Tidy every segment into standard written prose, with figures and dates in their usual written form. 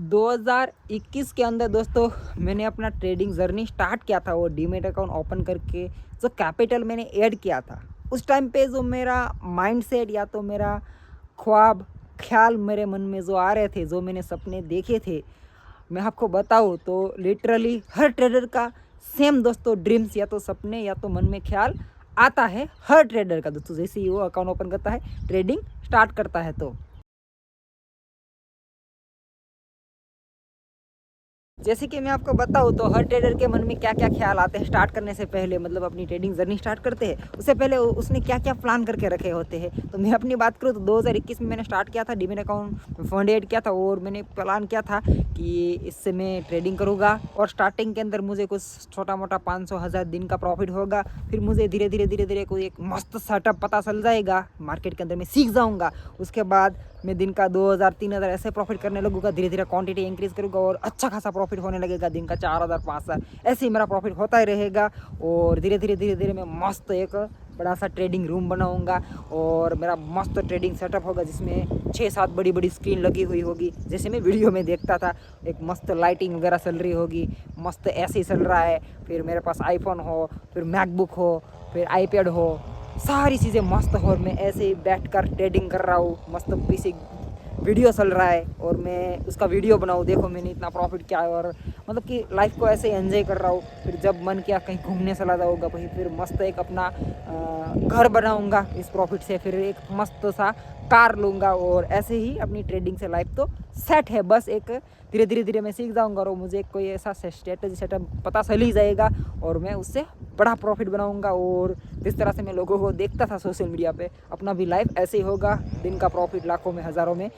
2021 के अंदर दोस्तों मैंने अपना ट्रेडिंग जर्नी स्टार्ट किया था। वो डीमेट अकाउंट ओपन करके जो कैपिटल मैंने ऐड किया था उस टाइम पे जो मेरा माइंडसेट या तो मेरा ख्वाब ख्याल मेरे मन में जो आ रहे थे, जो मैंने सपने देखे थे, मैं आपको बताऊँ तो लिटरली हर ट्रेडर का सेम दोस्तों ड्रीम्स या तो सपने या तो मन में ख्याल आता है हर ट्रेडर का दोस्तों। जैसे ही वो अकाउंट ओपन करता है, ट्रेडिंग स्टार्ट करता है, तो जैसे कि मैं आपको बताऊँ तो हर ट्रेडर के मन में क्या क्या ख्याल आते हैं स्टार्ट करने से पहले, मतलब अपनी ट्रेडिंग जर्नी स्टार्ट करते हैं उससे पहले उसने क्या क्या प्लान करके रखे होते हैं। तो मैं अपनी बात करूँ तो 2021 में मैंने स्टार्ट किया था, डीमेट अकाउंट फंड ऐड किया था और मैंने प्लान किया था कि इससे मैं ट्रेडिंग करूँगा और स्टार्टिंग के अंदर मुझे कुछ छोटा मोटा 500-1000 दिन का प्रॉफिट होगा। फिर मुझे धीरे धीरे कोई एक मस्त सेटअप पता चल जाएगा मार्केट के अंदर, मैं सीख जाऊँगा। उसके बाद मैं दिन का 2000-3000 ऐसे प्रॉफिट करने लगूंगा, धीरे धीरे क्वांटिटी इंक्रीज करूँगा और अच्छा खासा प्रॉफिट होने लगेगा। दिन का 4000-5000 ऐसे ही मेरा प्रॉफिट होता ही रहेगा। और धीरे धीरे मैं मस्त एक बड़ा सा ट्रेडिंग रूम बनाऊंगा और मेरा मस्त ट्रेडिंग सेटअप होगा जिसमें 6-7 बड़ी बड़ी स्क्रीन लगी हुई होगी, जैसे मैं वीडियो में देखता था। एक मस्त लाइटिंग वगैरह चल रही होगी, मस्त ऐसे ही चल रहा है। फिर मेरे पास आईफोन हो, फिर मैकबुक हो, फिर आईपैड हो, सारी चीज़ें मस्त हो और मैं ऐसे ही बैठ कर ट्रेडिंग कर रहा हूँ। मस्त पीसी वीडियो चल रहा है और मैं उसका वीडियो बनाऊँ, देखो मैंने इतना प्रॉफिट किया है, और मतलब कि लाइफ को ऐसे एंजॉय कर रहा हूँ। फिर जब मन किया कहीं घूमने चला जाऊँगा, वहीं फिर मस्त एक अपना घर बनाऊँगा इस प्रॉफिट से, फिर एक मस्त सा कार लूँगा और ऐसे ही अपनी ट्रेडिंग से लाइफ तो सेट है। बस एक धीरे मैं सीख जाऊँगा और मुझे कोई ऐसा स्ट्रेटजी सेटअप पता चल ही जाएगा और मैं उससे बड़ा प्रॉफिट बनाऊँगा। और जिस तरह से मैं लोगों को देखता था सोशल मीडिया पे, अपना भी लाइफ ऐसे ही होगा। दिन का प्रॉफिट लाखों में हज़ारों में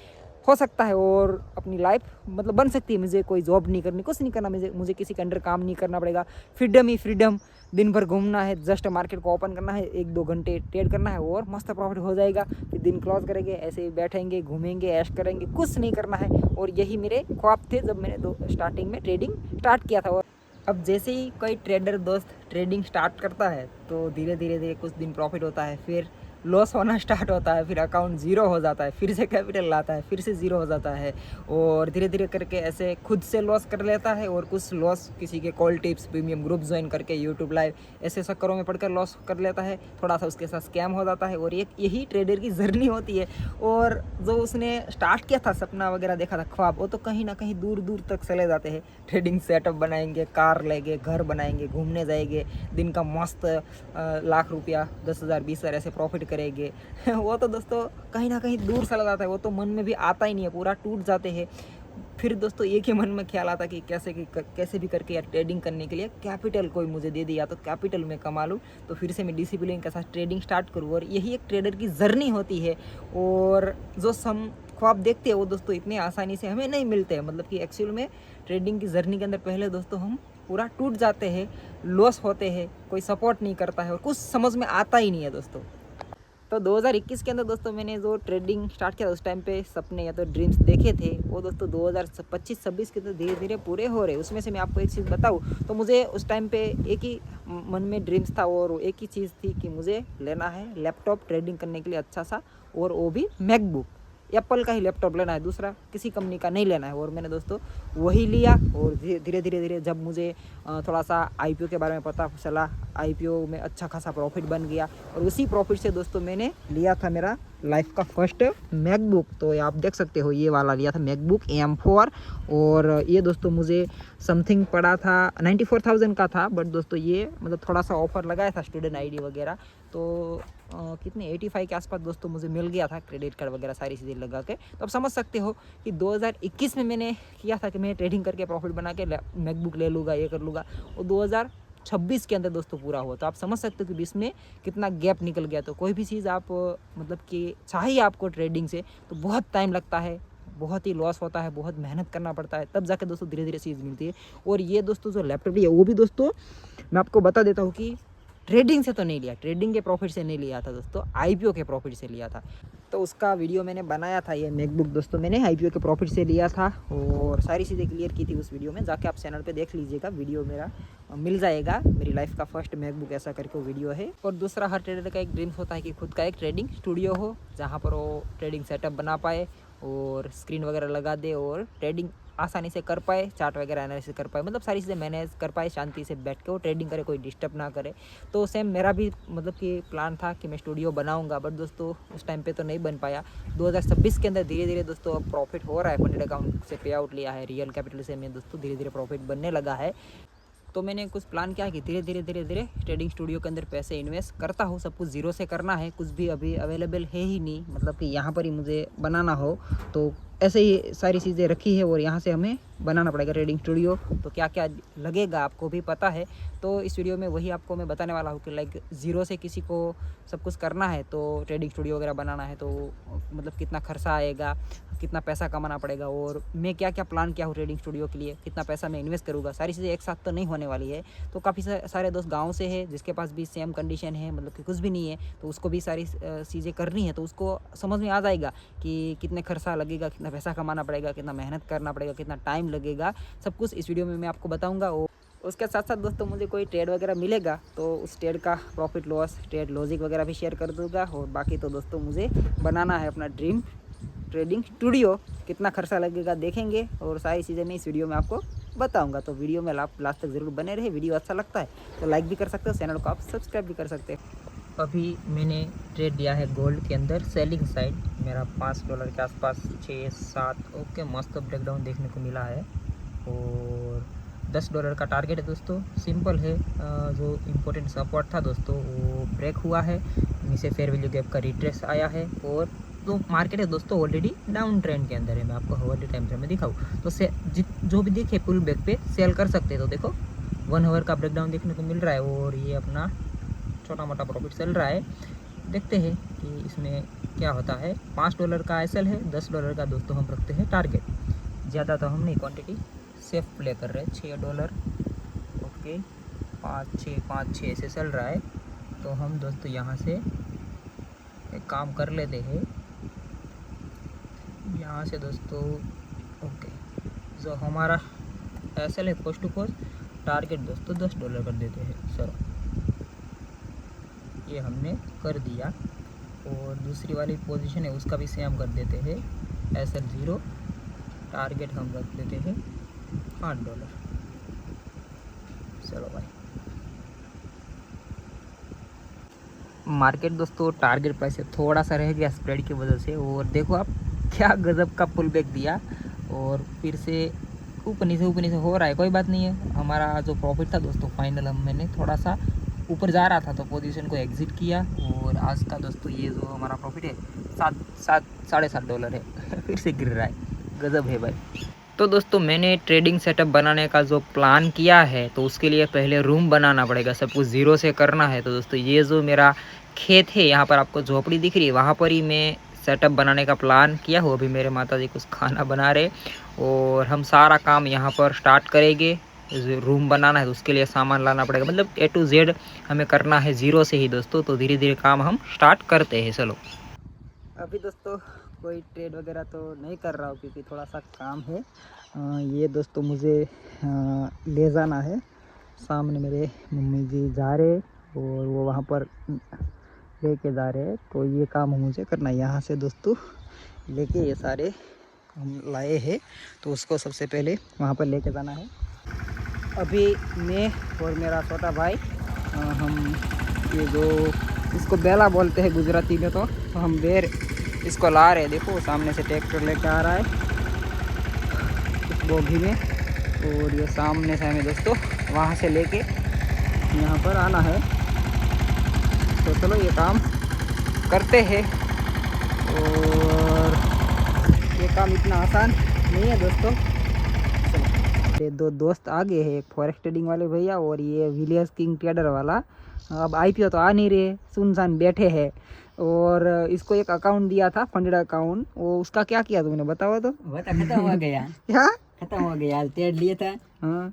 हो सकता है और अपनी लाइफ मतलब बन सकती है। मुझे कोई जॉब नहीं करनी, कुछ नहीं करना, मुझे किसी के अंडर काम नहीं करना पड़ेगा। फ्रीडम ही फ्रीडम, दिन भर घूमना है, जस्ट मार्केट को ओपन करना है, 1-2 घंटे ट्रेड करना है और मस्त प्रॉफिट हो जाएगा। फिर दिन क्लोज करेंगे, ऐसे ही बैठेंगे, घूमेंगे, ऐश करेंगे, कुछ नहीं करना है। और यही मेरे ख्वाब थे जब मैंने स्टार्टिंग में ट्रेडिंग स्टार्ट किया था। और अब जैसे ही कोई ट्रेडर दोस्त ट्रेडिंग स्टार्ट करता है तो धीरे कुछ दिन प्रॉफिट होता है, फिर लॉस होना स्टार्ट होता है, फिर अकाउंट ज़ीरो हो जाता है, फिर से कैपिटल लाता है, फिर से ज़ीरो हो जाता है और धीरे करके ऐसे खुद से लॉस कर लेता है और कुछ लॉस किसी के call tips premium group join करके यूट्यूब लाइव ऐसे चक्करों में पढ़कर लॉस कर लेता है। थोड़ा सा उसके साथ स्कैम हो जाता है और यही ट्रेडर की जर्नी होती है। और जो उसने स्टार्ट किया था, सपना वगैरह देखा था, ख्वाब, वो तो कहीं ना कहीं दूर तक चले जाते हैं। ट्रेडिंग सेटअप बनाएंगे, कार लेंगे, घर बनाएंगे, घूमने जाएंगे, दिन का मस्त लाख रुपया, 10,000 20,000 ऐसे प्रॉफिट करेंगे। वो तो दोस्तों कहीं ना कहीं दूर चला जाता है, वो तो मन में भी आता ही नहीं है, पूरा टूट जाते हैं। फिर दोस्तों एक ही मन में ख्याल आता कि कैसे भी करके यार ट्रेडिंग करने के लिए कैपिटल कोई मुझे दे दिया तो कैपिटल में कमा लूँ, तो फिर से मैं डिसिप्लिन के साथ ट्रेडिंग स्टार्ट करूँ। और यही एक ट्रेडर की जर्नी होती है। और जो हम ख्वाब देखते हैं वो दोस्तों इतनी आसानी से हमें नहीं मिलते हैं। मतलब कि एक्चुअल में ट्रेडिंग की जर्नी के अंदर पहले दोस्तों हम पूरा टूट जाते हैं, लॉस होते हैं, कोई सपोर्ट नहीं करता है और कुछ समझ में आता ही नहीं है दोस्तों। तो 2021 के अंदर दोस्तों मैंने जो ट्रेडिंग स्टार्ट किया उस टाइम पे सपने या तो ड्रीम्स देखे थे, वो दोस्तों 2025-26 के तो धीरे पूरे हो रहे। उसमें से मैं आपको एक चीज़ बताऊँ तो मुझे उस टाइम पे एक ही मन में ड्रीम्स था और एक ही चीज़ थी कि मुझे लेना है लैपटॉप ट्रेडिंग करने के लिए अच्छा सा, और वो भी मैकबुक, एप्पल का ही लैपटॉप लेना है, दूसरा किसी कंपनी का नहीं लेना है। और मैंने दोस्तों वही लिया। और धीरे जब मुझे थोड़ा सा आईपीओ के बारे में पता चला, आईपीओ में अच्छा खासा प्रॉफिट बन गया और उसी प्रॉफिट से दोस्तों मैंने लिया था मेरा लाइफ का फर्स्ट मैकबुक। तो आप देख सकते हो ये वाला लिया था मैकबुक M4। और ये दोस्तों मुझे समथिंग पड़ा था 94,000 का था, बट दोस्तों ये मतलब थोड़ा सा ऑफर लगाया था स्टूडेंट आईडी वगैरह, तो कितने 85 के आसपास दोस्तों मुझे मिल गया था, क्रेडिट कार्ड वगैरह सारी चीज़ें लगा के। तो आप समझ सकते हो कि 2021 में मैंने किया था कि मैं ट्रेडिंग करके प्रॉफिट बना के मैकबुक ले लूँगा, ये कर लूँगा, और 2026 के अंदर दोस्तों पूरा हुआ। तो आप समझ सकते हो कि इसमें कितना गैप निकल गया। तो कोई भी चीज़ आप मतलब कि चाहिए आपको ट्रेडिंग से तो बहुत टाइम लगता है, बहुत ही लॉस होता है, बहुत मेहनत करना पड़ता है, तब जाके दोस्तों धीरे चीज़ मिलती है। और ये दोस्तों जो लैपटॉप लिया वो भी दोस्तों मैं आपको बता देता हूँ कि ट्रेडिंग से तो नहीं लिया, ट्रेडिंग के प्रॉफिट से नहीं लिया था दोस्तों, आईपीओ के प्रॉफिट से लिया था। तो उसका वीडियो मैंने बनाया था। ये मैकबुक दोस्तों मैंने आईपीओ के प्रॉफिट से लिया था और सारी चीज़ें क्लियर की थी उस वीडियो में, जाके आप चैनल पे देख लीजिएगा, वीडियो मेरा मिल जाएगा। मेरी लाइफ का फर्स्ट मैकबुक ऐसा करके वो वीडियो है। और दूसरा, हर ट्रेडर का एक ड्रीम्स होता है कि खुद का एक ट्रेडिंग स्टूडियो हो जहाँ पर वो ट्रेडिंग सेटअप बना पाए और स्क्रीन वगैरह लगा दे और ट्रेडिंग आसानी से कर पाए, चार्ट वगैरह एनालिसिस कर पाए, मतलब सारी चीज़ें मैनेज कर पाए, शांति से बैठ के वो ट्रेडिंग करे, कोई डिस्टर्ब ना करे। तो सेम मेरा भी मतलब कि प्लान था कि मैं स्टूडियो बनाऊंगा, बट दोस्तों उस टाइम पे तो नहीं बन पाया। 2026 के अंदर धीरे धीरे दोस्तों अब प्रॉफिट हो रहा है, फंडेड अकाउंट से पे आउट लिया है, रियल कैपिटल से मैं दोस्तों धीरे धीरे प्रॉफिट बनने लगा है। तो मैंने कुछ प्लान किया कि धीरे धीरे ट्रेडिंग स्टूडियो के अंदर पैसे इन्वेस्ट करता हूँ। सब कुछ ज़ीरो से करना है, कुछ भी अभी अवेलेबल है ही नहीं, मतलब कि यहाँ पर ही मुझे बनाना हो, तो ऐसे ही सारी चीज़ें रखी है और यहाँ से हमें बनाना पड़ेगा ट्रेडिंग स्टूडियो। तो क्या क्या लगेगा आपको भी पता है, तो इस वीडियो में वही आपको मैं बताने वाला हूँ कि लाइक ज़ीरो से किसी को सब कुछ करना है, तो ट्रेडिंग स्टूडियो वगैरह बनाना है, तो मतलब कितना खर्चा आएगा, कितना पैसा कमाना पड़ेगा, और मैं क्या क्या प्लान किया हूँ ट्रेडिंग स्टूडियो के लिए, कितना पैसा मैं इन्वेस्ट करूँगा। सारी चीज़ें एक साथ तो नहीं होने वाली है। तो काफ़ी सारे दोस्त गाँव से है जिसके पास भी सेम कंडीशन है, मतलब कि कुछ भी नहीं है, तो उसको भी सारी चीज़ें करनी है, तो उसको समझ में आ जाएगा कि कितने खर्चा लगेगा, कितना पैसा कमाना पड़ेगा, कितना मेहनत करना पड़ेगा, कितना टाइम लगेगा, सब कुछ इस वीडियो में मैं आपको बताऊँगा। और उसके साथ साथ दोस्तों मुझे कोई ट्रेड वगैरह मिलेगा तो उस ट्रेड का प्रॉफिट लॉस, ट्रेड लॉजिक वगैरह भी शेयर कर दूँगा। और बाकी तो दोस्तों मुझे बनाना है अपना ड्रीम ट्रेडिंग स्टूडियो, कितना खर्चा लगेगा देखेंगे, और सारी चीज़ें मैं इस वीडियो में आपको बताऊंगा। तो वीडियो में लास्ट तक ज़रूर बने रहे। वीडियो अच्छा लगता है तो लाइक भी कर सकते हो, चैनल को आप सब्सक्राइब भी कर सकते हो। अभी मैंने ट्रेड लिया है गोल्ड के अंदर सेलिंग साइड, मेरा $5 के आसपास 6-7 ओके मस्त ब्रेकडाउन देखने को मिला है, और $10 का टारगेट है दोस्तों। सिंपल है, जो इम्पोर्टेंट सपोर्ट था दोस्तों वो ब्रेक हुआ है, नीचे फेयर वैल्यू गैप का रिट्रेस आया है, और तो मार्केट है दोस्तों ऑलरेडी डाउन ट्रेंड के अंदर है। मैं आपको हॉवरली टाइम फ्रेम में दिखाऊँ तो जो भी दिखे पुल बैक पे सेल कर सकते हैं। तो देखो 1 आवर का ब्रेकडाउन देखने को मिल रहा है, और ये अपना छोटा मोटा प्रॉफिट चल रहा है। देखते हैं कि इसमें क्या होता है। $5 का एसएल है, $10 का दोस्तों हम रखते हैं टारगेट, ज़्यादा तो हम नहीं क्वांटिटी सेफ प्ले कर रहे हैं। $6 ओके, 5-6 ऐसे चल रहा है। तो हम दोस्तों यहाँ से एक काम कर लेते हैं, यहाँ से दोस्तों ओके, जो हमारा एसएल है कोस्ट टू कोस्ट टारगेट दोस्तों $10 कर देते हैं। चलो ये हमने कर दिया, और दूसरी वाली पोजीशन है उसका भी सेम कर देते हैं, एसएल 0 टारगेट हम रख देते हैं $8। चलो भाई, मार्केट दोस्तों टारगेट प्राइस से थोड़ा सा रह गया स्प्रेड की वजह से, और देखो आप क्या गजब का पुल बैक दिया, और फिर से ऊपर नीचे हो रहा है। कोई बात नहीं है, हमारा जो प्रॉफिट था दोस्तों फाइनल मैंने थोड़ा सा ऊपर जा रहा था तो पोजीशन को एग्जिट किया, और आज का दोस्तों ये जो हमारा प्रॉफिट है $7.5 है फिर से गिर रहा है, गजब है भाई। तो दोस्तों मैंने ट्रेडिंग सेटअप बनाने का जो प्लान किया है, तो उसके लिए पहले रूम बनाना पड़ेगा, सब कुछ ज़ीरो से करना है। तो दोस्तों ये जो मेरा खेत है, यहाँ पर आपको झोपड़ी दिख रही है, वहाँ पर ही मैं सेटअप बनाने का प्लान किया हो। अभी मेरे माताजी कुछ खाना बना रहे, और हम सारा काम यहाँ पर स्टार्ट करेंगे। रूम बनाना है तो उसके लिए सामान लाना पड़ेगा, मतलब A to Z हमें करना है ज़ीरो से ही दोस्तों। तो धीरे धीरे काम हम स्टार्ट करते हैं। चलो अभी दोस्तों कोई ट्रेड वगैरह तो नहीं कर रहा हूँ क्योंकि थोड़ा सा काम है। ये दोस्तों मुझे ले जाना है, सामने मेरे मम्मी जी जा रहे और वो वहाँ पर लेके जा रहे हैं, तो ये काम मुझे करना है। यहाँ से दोस्तों लेके ये सारे हम लाए हैं, तो उसको सबसे पहले वहाँ पर लेके जाना है। अभी मैं और मेरा छोटा भाई हम ये जो इसको बेला बोलते हैं गुजराती में, तो हम बेर इसको ला रहे हैं। देखो सामने से ट्रैक्टर लेके आ रहा है इस बोगी में, और ये सामने से हमें दोस्तों वहाँ से लेके यहाँ पर आना है। तो चलो ये काम करते हैं, और ये काम इतना आसान नहीं है दोस्तों। ये दो दोस्त आगे है, एक फॉरेक्स ट्रेडिंग वाले भैया और ये विलियर्स किंग ट्रेडर वाला। अब आईपीओ तो आ नहीं रहे, सुनसान बैठे हैं। और इसको एक अकाउंट दिया था, फंडेड अकाउंट, वो उसका क्या किया तुमने बताओ तो। वो तो खत्म हो गया। क्या खत्म हो गया, ट्रेड लिए था, हाँ,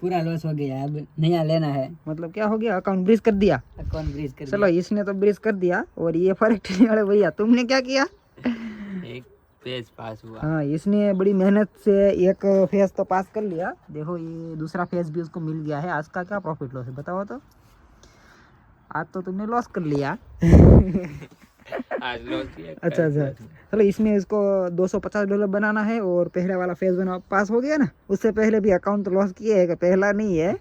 पूरा लॉस हो गया, अब नया लेना है। मतलब क्या हो गया, अकाउंट ब्रीज कर दिया। अकाउंट ब्रीज कर चलो इसने तो ब्रीज कर दिया, और ये फॉरेक्स ट्रेडिंग वाले भैया तुमने क्या किया। एक पेज पास हुआ। हाँ, इसने बड़ी मेहनत से एक फेज तो पास कर लिया। देखो ये दूसरा फेज भी उसको मिल गया है। आज का क्या प्रॉफिट लॉस है बताओ तो। आज तो तुमने लॉस कर लिया। आज लॉस किया अच्छा अच्छा, चलो इसमें इसको $250 बनाना है और पहले वाला फेज वन पास हो गया ना, उससे पहले भी अकाउंट लॉस किए है, पहला नहीं है,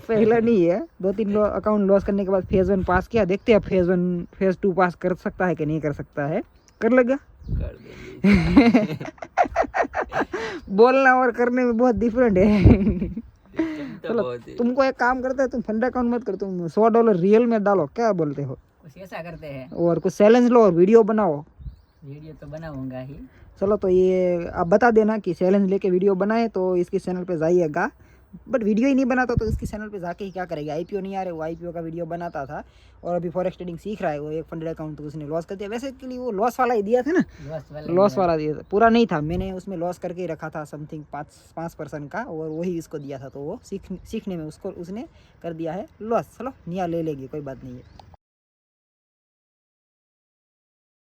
पहला नहीं है, 2-3 अकाउंट लॉस करने के बाद फेज वन पास किया, देखते हैं फेज वन फेज टू पास कर सकता है कि नहीं कर सकता है, कर लेगा। कर देंगे। बोलना और करने में बहुत डिफरेंट है। तो चलो बहुत ही तुमको एक काम करते हैं, तुम फंड अकाउंट मत करो, तुम $100 रियल में डालो, क्या बोलते हो, कुछ ऐसा करते हैं। और कुछ चैलेंज लो और वीडियो बनाओ। वीडियो तो बनाऊंगा ही। चलो तो ये आप बता देना कि चैलेंज लेके वीडियो बनाए तो इसके चैनल पे जाइएगा, बट वीडियो ही नहीं बनाता तो इसके चैनल पे जाके ही क्या करेगा, आईपीओ नहीं आ रहे, वो आईपीओ का वीडियो बनाता था और अभी फॉरेक्स ट्रेडिंग सीख रहा है, वो एक फंडेड अकाउंट तो उसने लॉस कर दिया, वैसे के लिए वो लॉस वाला ही दिया था ना, लॉस वाला दिया था, पूरा नहीं था, मैंने उसमें लॉस करके ही रखा था समथिंग 5% का, और वही इसको दिया था, तो वो सीखने में उसको उसने कर दिया है लॉस। चलो निया ले लेगी, कोई बात नहीं है।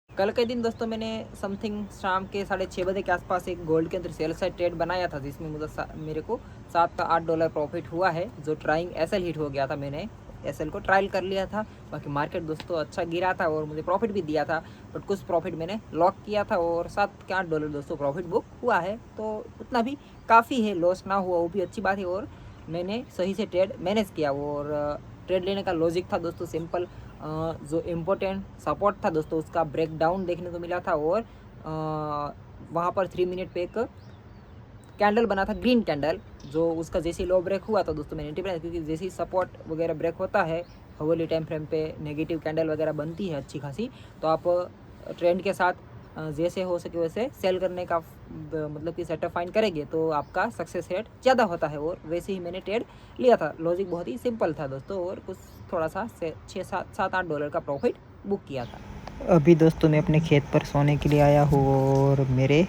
कल के दिन दोस्तों मैंने समथिंग शाम के 6:30 बजे के आसपास एक गोल्ड के अंदर सेल साइड ट्रेड बनाया था, जिसमें मुझे मेरे को $7 प्रॉफिट हुआ है, जो ट्राइंग एसएल हिट हो गया था, मैंने एसएल को ट्रायल कर लिया था। बाकी मार्केट दोस्तों अच्छा गिरा था और मुझे प्रॉफिट भी दिया था, बट कुछ प्रॉफिट मैंने लॉक किया था और $7 दोस्तों प्रॉफिट बुक हुआ है, तो उतना भी काफ़ी है, लॉस ना हुआ वो भी अच्छी बात है, और मैंने सही से ट्रेड मैनेज किया। और ट्रेड लेने का लॉजिक था दोस्तों सिंपल, जो इम्पोर्टेंट सपोर्ट था दोस्तों उसका ब्रेकडाउन देखने को मिला था, और वहाँ पर 3 मिनट पे एक कैंडल बना था, ग्रीन कैंडल, जो उसका जैसे लो ब्रेक हुआ था दोस्तों मैंने एंट्री बनाई, क्योंकि जैसे ही सपोर्ट वगैरह ब्रेक होता है हवली टाइम फ्रेम पे नेगेटिव कैंडल वगैरह बनती है अच्छी खासी, तो आप ट्रेंड के साथ जैसे हो सके वैसे सेल करने का मतलब कि सेटअप फाइंड करेंगे तो आपका सक्सेस रेट ज़्यादा होता है, और वैसे ही मैंने ट्रेड लिया था। लॉजिक बहुत ही सिंपल था दोस्तों, और कुछ थोड़ा सा $6-7-8 का प्रॉफिट बुक किया था। अभी दोस्तों मैं अपने खेत पर सोने के लिए आया हूँ, और मेरे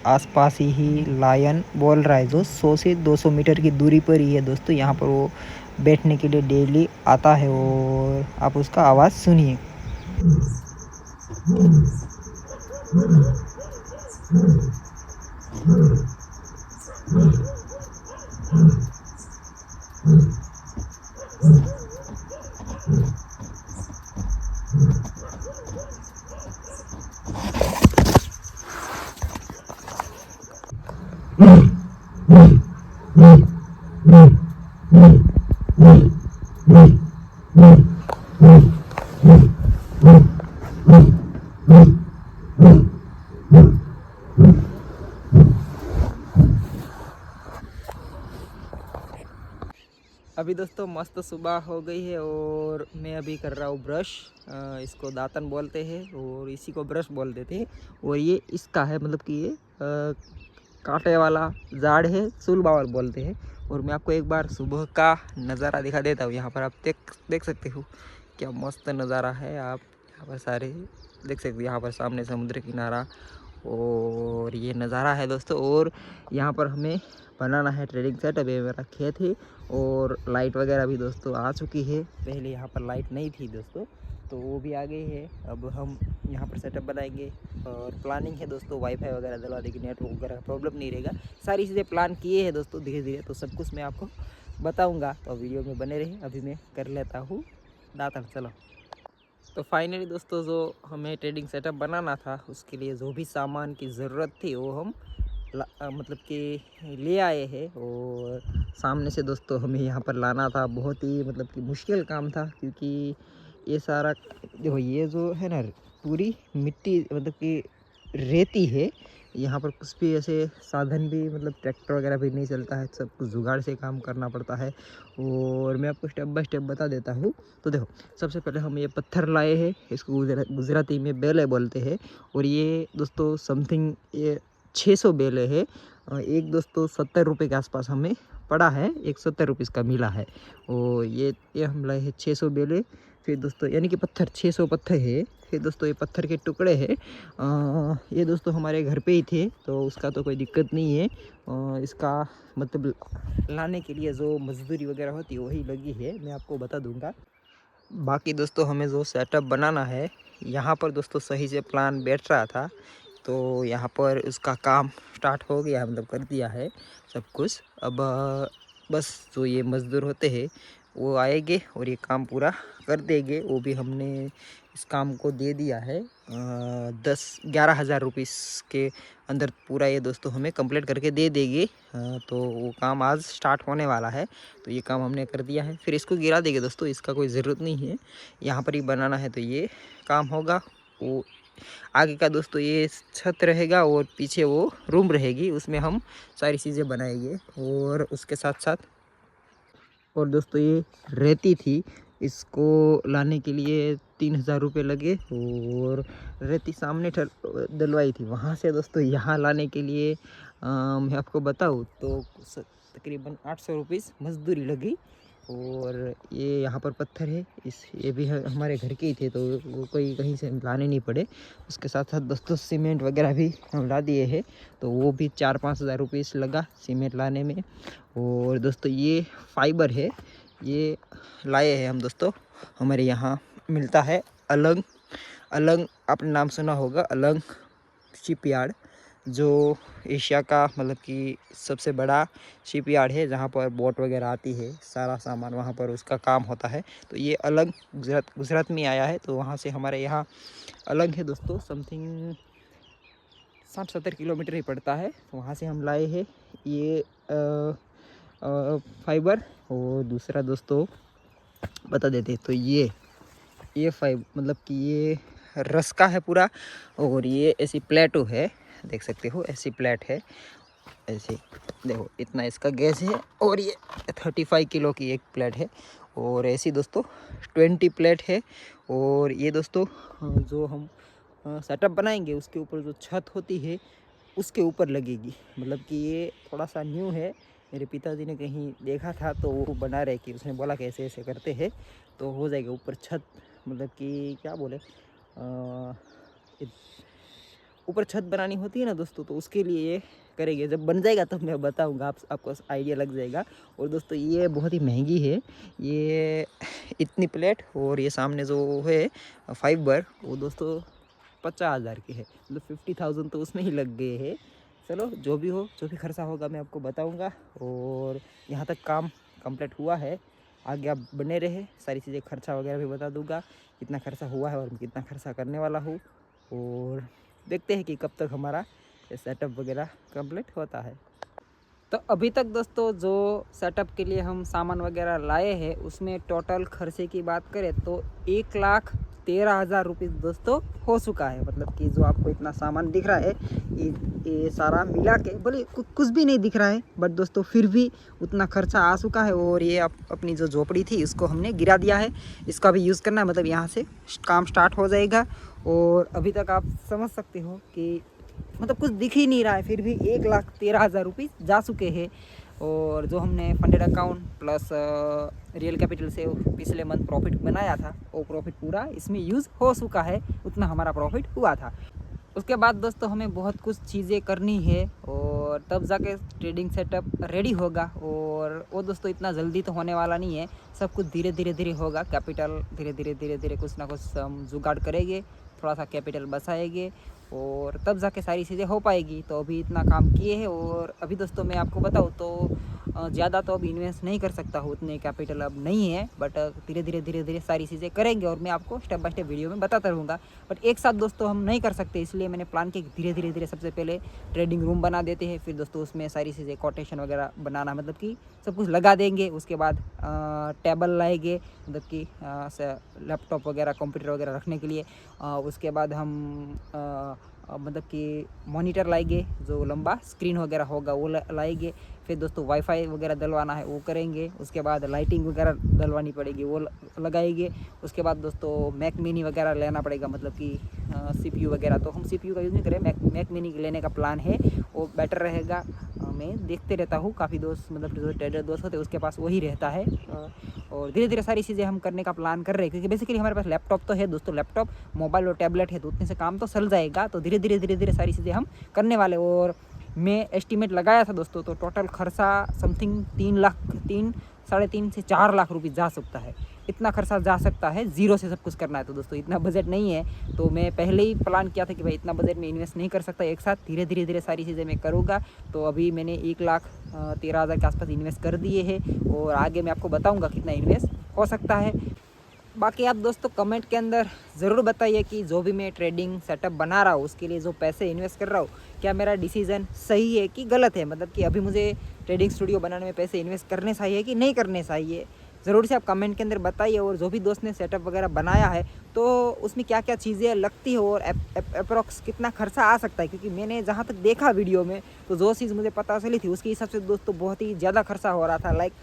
आसपास ही लायन बोल रहा है, जो 100 से 200 मीटर की दूरी पर ही है दोस्तों, यहाँ पर वो बैठने के लिए डेली आता है, और आप उसका आवाज़ सुनिए। अभी दोस्तों मस्त सुबह हो गई है, और मैं अभी कर रहा हूँ ब्रश, इसको दातन बोलते हैं और इसी को ब्रश बोल देते हैं, और ये इसका है, मतलब कि ये कांटे वाला झाड़ है, सुलबावल बोलते हैं। और मैं आपको एक बार सुबह का नज़ारा दिखा देता हूँ, यहाँ पर आप देख सकते हो क्या मस्त नज़ारा है, आप यहाँ पर सारे देख सकते हो, यहाँ पर सामने समुद्र किनारा, और ये नज़ारा है दोस्तों। और यहाँ पर हमें बनाना है ट्रेडिंग सेटअप, ये मेरा खेत है, और लाइट वगैरह भी दोस्तों आ चुकी है, पहले यहाँ पर लाइट नहीं थी दोस्तों, तो वो भी आ गई है। अब हम यहाँ पर सेटअप बनाएंगे, और प्लानिंग है दोस्तों वाईफाई वगैरह डलवा देंगे, नेटवर्क वगैरह प्रॉब्लम नहीं रहेगा, सारी चीज़ें प्लान किए हैं दोस्तों धीरे धीरे, तो सब कुछ मैं आपको बताऊँगा, तो वीडियो में बने रहे। अभी मैं कर लेता हूँ दातन, चलो। तो फाइनली दोस्तों जो हमें ट्रेडिंग सेटअप बनाना था, उसके लिए जो भी सामान की ज़रूरत थी वो हम मतलब कि ले आए हैं, और सामने से दोस्तों हमें यहाँ पर लाना था, बहुत ही मतलब कि मुश्किल काम था, क्योंकि ये सारा देखो, ये जो है ना पूरी मिट्टी मतलब कि रेती है, यहाँ पर कुछ भी ऐसे साधन भी मतलब ट्रैक्टर वगैरह भी नहीं चलता है, सब कुछ जुगाड़ से काम करना पड़ता है। और मैं आपको स्टेप बाय स्टेप बता देता हूँ। तो देखो, सबसे पहले हम ये पत्थर लाए हैं, इसको गुजराती में बेले बोलते हैं, और ये दोस्तों समथिंग ये 600 बेले है। एक दोस्तों 70 रुपये के आसपास हमें पड़ा है, 170 रुपीज़ का मिला है। और ये हम लाए हैं 600 बेले। फिर दोस्तों यानी कि पत्थर 600 पत्थर है। फिर दोस्तों ये पत्थर के टुकड़े हैं, ये दोस्तों हमारे घर पे ही थे, तो उसका तो कोई दिक्कत नहीं है। इसका मतलब लाने के लिए जो मजदूरी वगैरह होती है वही लगी है, मैं आपको बता दूंगा। बाकी दोस्तों हमें जो सेटअप बनाना है, यहाँ पर दोस्तों सही से प्लान बैठ रहा था, तो यहाँ पर उसका काम स्टार्ट हो गया, मतलब कर दिया है सब कुछ। अब बस जो ये मज़दूर होते हैं वो आएंगे और ये काम पूरा कर देंगे। वो भी हमने इस काम को दे दिया है 10-11 हज़ार रुपीस के अंदर पूरा ये दोस्तों हमें कंप्लीट करके दे देगी। तो वो काम आज स्टार्ट होने वाला है, तो ये काम हमने कर दिया है। फिर इसको गिरा देंगे दोस्तों, इसका कोई ज़रूरत नहीं है, यहाँ पर ही बनाना है, तो ये काम होगा। वो आगे का दोस्तों ये छत रहेगा और पीछे वो रूम रहेगी, उसमें हम सारी चीज़ें बनाएंगे। और उसके साथ साथ और दोस्तों ये रेती थी, इसको लाने के लिए 3,000 रुपये लगे। और रेती सामने डलवाई थी, वहाँ से दोस्तों यहाँ लाने के लिए मैं आपको बताऊँ तो तकरीबन 800 रुपीस मजदूरी लगी। और ये यहाँ पर पत्थर है, ये भी हमारे घर के ही थे, तो वो कोई कहीं से लाने नहीं पड़े। उसके साथ साथ दोस्तों सीमेंट वगैरह भी हम ला दिए हैं, तो वो भी 4-5 हज़ार रुपीस लगा सीमेंट लाने में। और दोस्तों ये फाइबर है, ये लाए हैं हम दोस्तों, हमारे यहाँ मिलता है अलंग। अलंग आपने नाम सुना होगा, अलंग शिपयार्ड, जो एशिया का मतलब कि सबसे बड़ा शिपयार्ड है, जहाँ पर बोट वगैरह आती है, सारा सामान वहाँ पर उसका काम होता है। तो ये अलंग गुजरात में आया है, तो वहाँ से हमारे यहाँ अलंग है दोस्तों, समथिंग 60-70 किलोमीटर ही पड़ता है। तो वहाँ से हम लाए हैं ये फाइबर। और दूसरा दोस्तों बता देते, तो ये फाइबर मतलब कि ये रस का है पूरा। और ये ऐसी प्लेटो है, देख सकते हो, ऐसी प्लेट है, ऐसे देखो इतना इसका गैस है। और ये 35 किलो की एक प्लेट है। और ऐसी दोस्तों 20 प्लेट है। और ये दोस्तों जो हम सेटअप बनाएंगे उसके ऊपर जो छत होती है उसके ऊपर लगेगी। मतलब कि ये थोड़ा सा न्यू है, मेरे पिताजी ने कहीं देखा था तो वो बना रहे कि उसने बोला कि ऐसे ऐसे करते हैं तो हो जाएगा ऊपर छत। मतलब कि क्या बोले, ऊपर छत बनानी होती है ना दोस्तों, तो उसके लिए ये करेंगे। जब बन जाएगा तब मैं बताऊंगा, आपको आइडिया लग जाएगा। और दोस्तों ये बहुत ही महंगी है, ये इतनी प्लेट। और ये सामने जो है फाइबर, वो दोस्तों 50,000 के है, मतलब 50,000 तो उसमें ही लग गए हैं। चलो जो भी हो, जो भी खर्चा होगा मैं आपको बताऊंगा। और यहाँ तक काम कंप्लीट हुआ है, आगे आप बने रहे, सारी चीज़ें खर्चा वगैरह भी बता दूंगा, कितना खर्चा हुआ है और कितना खर्चा करने वाला हूँ। और देखते हैं कि कब तक हमारा ये सेटअप वगैरह कंप्लीट होता है। तो अभी तक दोस्तों जो सेटअप के लिए हम सामान वगैरह लाए हैं उसमें टोटल खर्चे की बात करें तो 1,13,000 रुपये दोस्तों हो चुका है। मतलब कि जो आपको इतना सामान दिख रहा है ये सारा मिला के भले कुछ भी नहीं दिख रहा है, बट दोस्तों फिर भी उतना खर्चा आ चुका है। और ये अपनी जो झोपड़ी थी इसको हमने गिरा दिया है, इसका भी यूज़ करना है, मतलब यहाँ से काम स्टार्ट हो जाएगा। और अभी तक आप समझ सकते हो कि मतलब कुछ दिख ही नहीं रहा है, फिर भी 1,13,000 रुपये जा चुके हैं। और जो हमने funded account plus real capital से पिछले मंथ प्रॉफिट बनाया था वो प्रॉफिट पूरा इसमें यूज़ हो चुका है, उतना हमारा प्रॉफिट हुआ था। उसके बाद दोस्तों हमें बहुत कुछ चीज़ें करनी है और तब जाके ट्रेडिंग सेटअप रेडी होगा। और वो दोस्तों इतना जल्दी तो होने वाला नहीं है, सब कुछ धीरे धीरे होगा। कैपिटल धीरे धीरे कुछ ना कुछ हम जुगाड़ करेंगे, थोड़ा सा कैपिटल बचाएंगे और तब जाके सारी चीज़ें हो पाएगी। तो अभी इतना काम किए हैं। और अभी दोस्तों मैं आपको बताऊँ तो ज़्यादा तो अभी इन्वेस्ट नहीं कर सकता हूँ, उतने कैपिटल अब नहीं है, बट धीरे धीरे सारी चीज़ें करेंगे और मैं आपको स्टेप बाय स्टेप वीडियो में बताता रहूँगा। बट एक साथ दोस्तों हम नहीं कर सकते, इसलिए मैंने प्लान किया कि धीरे सबसे पहले ट्रेडिंग रूम बना देते हैं, फिर दोस्तों उसमें सारी चीज़ें कोटेशन वगैरह बनाना, मतलब कि सब कुछ लगा देंगे। उसके बाद टेबल लाएंगे, मतलब कि लैपटॉप वगैरह कंप्यूटर वगैरह रखने के लिए। उसके बाद हम मतलब कि मॉनिटर लाएंगे, जो लंबा स्क्रीन वगैरह होगा वो लाएंगे। फिर दोस्तों वाईफाई वगैरह डलवाना है वो करेंगे। उसके बाद लाइटिंग वगैरह डलवानी पड़ेगी वो लगाएंगे। उसके बाद दोस्तों मैक मिनी वगैरह लेना पड़ेगा, मतलब कि CPU वगैरह। तो हम CPU का यूज़ नहीं करें, मैक मिनी लेने का प्लान है, वो बेटर रहेगा। मैं देखते रहता हूँ, काफ़ी दोस्त मतलब जो ट्रेडर दोस्त होते हैं उसके पास वही रहता है। और धीरे सारी चीज़ें हम करने का प्लान कर रहे हैं, क्योंकि बेसिकली हमारे पास लैपटॉप तो है दोस्तों, लैपटॉप मोबाइल और टैबलेट है, तो उतने से काम तो चल जाएगा। तो धीरे धीरे सारी चीज़ें हम करने वाले। और मैं एस्टिमेट लगाया था दोस्तों, तो टोटल खर्चा समथिंग 3 से 4 लाख रुपये जा सकता है, इतना खर्चा जा सकता है, ज़ीरो से सब कुछ करना है। तो दोस्तों इतना बजट नहीं है, तो मैं पहले ही प्लान किया था कि भाई इतना बजट में इन्वेस्ट नहीं कर सकता एक साथ, धीरे धीरे सारी चीज़ें मैं करूँगा। तो अभी मैंने 1,13,000 के आसपास इन्वेस्ट कर दिए हैं और आगे मैं आपको बताऊँगा कितना इन्वेस्ट हो सकता है। बाकी आप दोस्तों कमेंट के अंदर ज़रूर बताइए कि जो भी मैं ट्रेडिंग सेटअप बना रहा हूँ उसके लिए जो पैसे इन्वेस्ट कर रहा हूँ, क्या मेरा डिसीज़न सही है कि गलत है। मतलब कि अभी मुझे ट्रेडिंग स्टूडियो बनाने में पैसे इन्वेस्ट करने चाहिए कि नहीं करने चाहिए, ज़रूर से आप कमेंट के अंदर बताइए। और जो भी दोस्त ने सेटअप वगैरह बनाया है तो उसमें क्या क्या चीज़ें लगती है और अप्रोक्स कितना खर्चा आ सकता है, क्योंकि मैंने जहाँ तक देखा वीडियो में तो जो चीज़ मुझे पता चली थी उसके हिसाब से दोस्तों बहुत ही ज़्यादा खर्चा हो रहा था। लाइक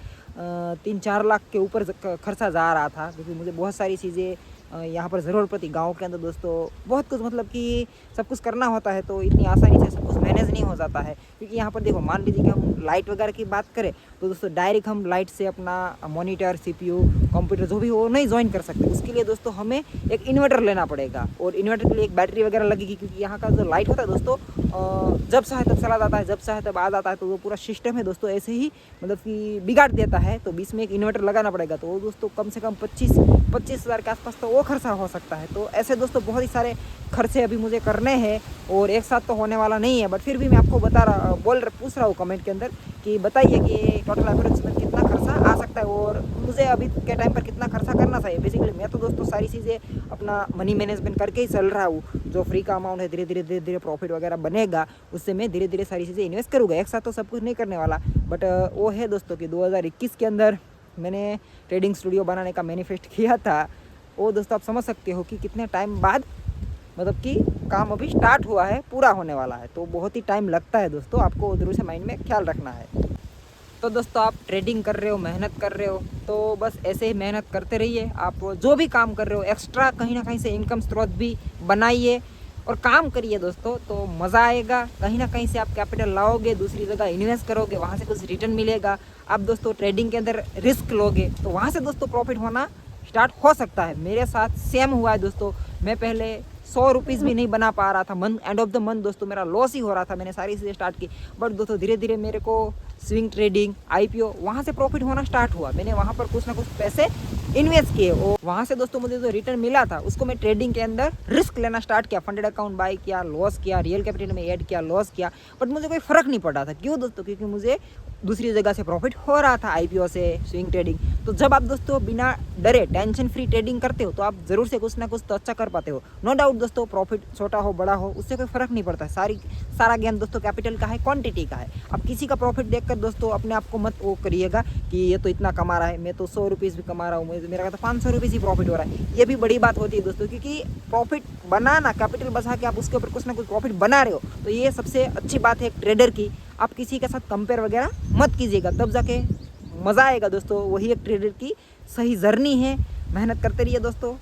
3-4 लाख के ऊपर खर्चा जा रहा था, क्योंकि मुझे बहुत सारी चीज़ें यहाँ पर ज़रूर पड़ती। गांव के अंदर दोस्तों बहुत कुछ मतलब कि सब कुछ करना होता है तो इतनी आसानी से सब कुछ मैनेज नहीं हो जाता है। क्योंकि यहाँ पर देखो, मान लीजिए कि हम लाइट वगैरह की बात करें तो दोस्तों डायरेक्ट हम लाइट से अपना मॉनिटर, CPU, कंप्यूटर जो भी हो नहीं ज्वाइन कर सकते। उसके लिए दोस्तों हमें एक इन्वर्टर लेना पड़ेगा और इन्वर्टर के लिए एक बैटरी वगैरह लगेगी, क्योंकि यहाँ का जो लाइट होता है दोस्तों जब चाहे तब चला जाता है, जब चाहे तब आ जाता है। तो वो पूरा सिस्टम है दोस्तों ऐसे ही मतलब कि बिगाड़ देता है। तो बीच में एक इन्वर्टर लगाना पड़ेगा, तो वो दोस्तों कम से कम 25 हज़ार के आसपास तो वो खर्चा हो सकता है। तो ऐसे दोस्तों बहुत ही सारे खर्चे अभी मुझे करने हैं और एक साथ तो होने वाला नहीं है। बट फिर भी मैं आपको पूछ रहा हूँ कमेंट के अंदर कि बताइए कि टोटल एवरेज में कितना खर्चा आ सकता है और मुझे अभी के टाइम पर कितना खर्चा करना चाहिए। बेसिकली मैं तो दोस्तों सारी चीज़ें अपना मनी मैनेजमेंट करके ही चल रहा हूँ। जो फ्री का अमाउंट है धीरे धीरे प्रॉफिट वगैरह बनेगा उससे मैं धीरे धीरे सारी चीज़ें इन्वेस्ट करूँगा। एक साथ तो सब कुछ नहीं करने वाला। बट वो है दोस्तों कि 2021 के अंदर मैंने ट्रेडिंग स्टूडियो बनाने का मैनिफेस्ट किया था। वो दोस्तों आप समझ सकते हो कि कितने टाइम बाद मतलब कि काम अभी स्टार्ट हुआ है, पूरा होने वाला है। तो बहुत ही टाइम लगता है दोस्तों, आपको ज़रूर से माइंड में ख्याल रखना है। तो दोस्तों आप ट्रेडिंग कर रहे हो, मेहनत कर रहे हो, तो बस ऐसे ही मेहनत करते रहिए। आप जो भी काम कर रहे हो एक्स्ट्रा कहीं ना कहीं से इनकम स्रोत भी बनाइए और काम करिए दोस्तों, तो मज़ा आएगा। कहीं ना कहीं से आप कैपिटल लाओगे, दूसरी जगह इन्वेस्ट करोगे, वहाँ से कुछ रिटर्न मिलेगा। आप दोस्तों ट्रेडिंग के अंदर रिस्क लोगे तो वहाँ से दोस्तों प्रॉफिट होना स्टार्ट हो सकता है। मेरे साथ सेम हुआ है दोस्तों। मैं पहले 100 रुपीज़ भी नहीं बना पा रहा था, month end of the month दोस्तों मेरा लॉस ही हो रहा था। मैंने सारी चीज़ें स्टार्ट की, बट दोस्तों धीरे धीरे मेरे को स्विंग ट्रेडिंग, IPO वहाँ से प्रॉफिट होना स्टार्ट हुआ। मैंने वहाँ पर कुछ ना कुछ पैसे इन्वेस्ट किए और वहाँ से दोस्तों मुझे जो रिटर्न मिला था उसको मैं ट्रेडिंग के अंदर रिस्क लेना स्टार्ट किया। फंडेड अकाउंट बाय किया, लॉस किया, रियल कैपिटल में ऐड किया, लॉस किया, बट मुझे कोई फ़र्क नहीं पड़ा था। क्यों दोस्तों? क्योंकि मुझे दूसरी जगह से प्रॉफिट हो रहा था, IPO से, स्विंग ट्रेडिंग। तो जब आप दोस्तों बिना डरे टेंशन फ्री ट्रेडिंग करते हो तो आप ज़रूर से कुछ ना कुछ तो अच्छा कर पाते हो। नो डाउट दोस्तों, प्रॉफिट छोटा हो बड़ा हो उससे कोई फ़र्क नहीं पड़ता। सारा ज्ञान दोस्तों कैपिटल का है, क्वांटिटी का है। अब किसी का प्रॉफिट देखकर दोस्तों अपने आप को मत वो करिएगा कि ये तो इतना कमा रहा है, मैं तो 100 रुपीज़ भी कमा रहा हूँ, मेरा तो 500 रुपीज़ ही प्रॉफिट हो रहा है। ये भी बड़ी बात होती है दोस्तों, क्योंकि प्रॉफिट बनाना, कैपिटल बचा के आप उसके ऊपर कुछ ना कुछ प्रॉफिट बना रहे हो, तो ये सबसे अच्छी बात है एक ट्रेडर की। आप किसी के साथ कंपेयर वगैरह मत कीजिएगा, तब जाके मज़ा आएगा दोस्तों। वही एक ट्रेडर की सही जर्नी है। मेहनत करते रहिए दोस्तों।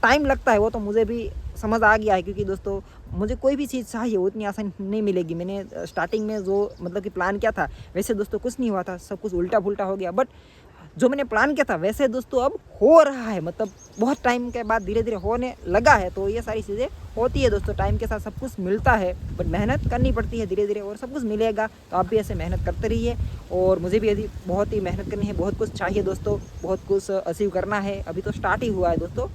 टाइम लगता है, वो तो मुझे भी समझ आ गया है, क्योंकि दोस्तों मुझे कोई भी चीज़ चाहिए वो इतनी आसान नहीं मिलेगी। मैंने स्टार्टिंग में जो मतलब कि प्लान किया था वैसे दोस्तों कुछ नहीं हुआ था, सब कुछ उल्टा पुल्टा हो गया। बट जो मैंने प्लान किया था वैसे दोस्तों अब हो रहा है, मतलब बहुत टाइम के बाद धीरे धीरे होने लगा है। तो ये सारी चीज़ें होती है दोस्तों, टाइम के साथ सब कुछ मिलता है, बट मेहनत करनी पड़ती है धीरे धीरे और सब कुछ मिलेगा। तो आप भी ऐसे मेहनत करते रहिए और मुझे भी अभी बहुत ही मेहनत करनी है, बहुत कुछ चाहिए दोस्तों, बहुत कुछ अचीव करना है। अभी तो स्टार्ट ही हुआ है दोस्तों,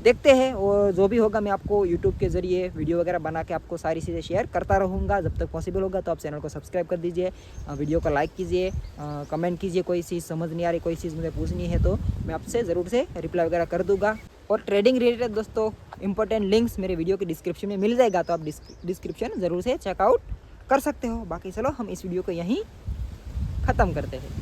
देखते हैं। और जो भी होगा मैं आपको यूट्यूब के ज़रिए वीडियो वगैरह बना के आपको सारी चीज़ें शेयर करता रहूँगा जब तक पॉसिबल होगा। तो आप चैनल को सब्सक्राइब कर दीजिए, वीडियो को लाइक कीजिए, कमेंट कीजिए। कोई चीज़ समझ नहीं आ रही, कोई चीज़ मुझे पूछनी है तो मैं आपसे ज़रूर से रिप्लाई वगैरह कर दूँगा। और ट्रेडिंग रिलेटेड दोस्तों इंपॉर्टेंट लिंक्स मेरे वीडियो के डिस्क्रिप्शन में मिल जाएगा, तो आप डिस्क्रिप्शन ज़रूर से चेकआउट कर सकते हो। बाकी चलो हम इस वीडियो को यहीं ख़त्म करते हैं।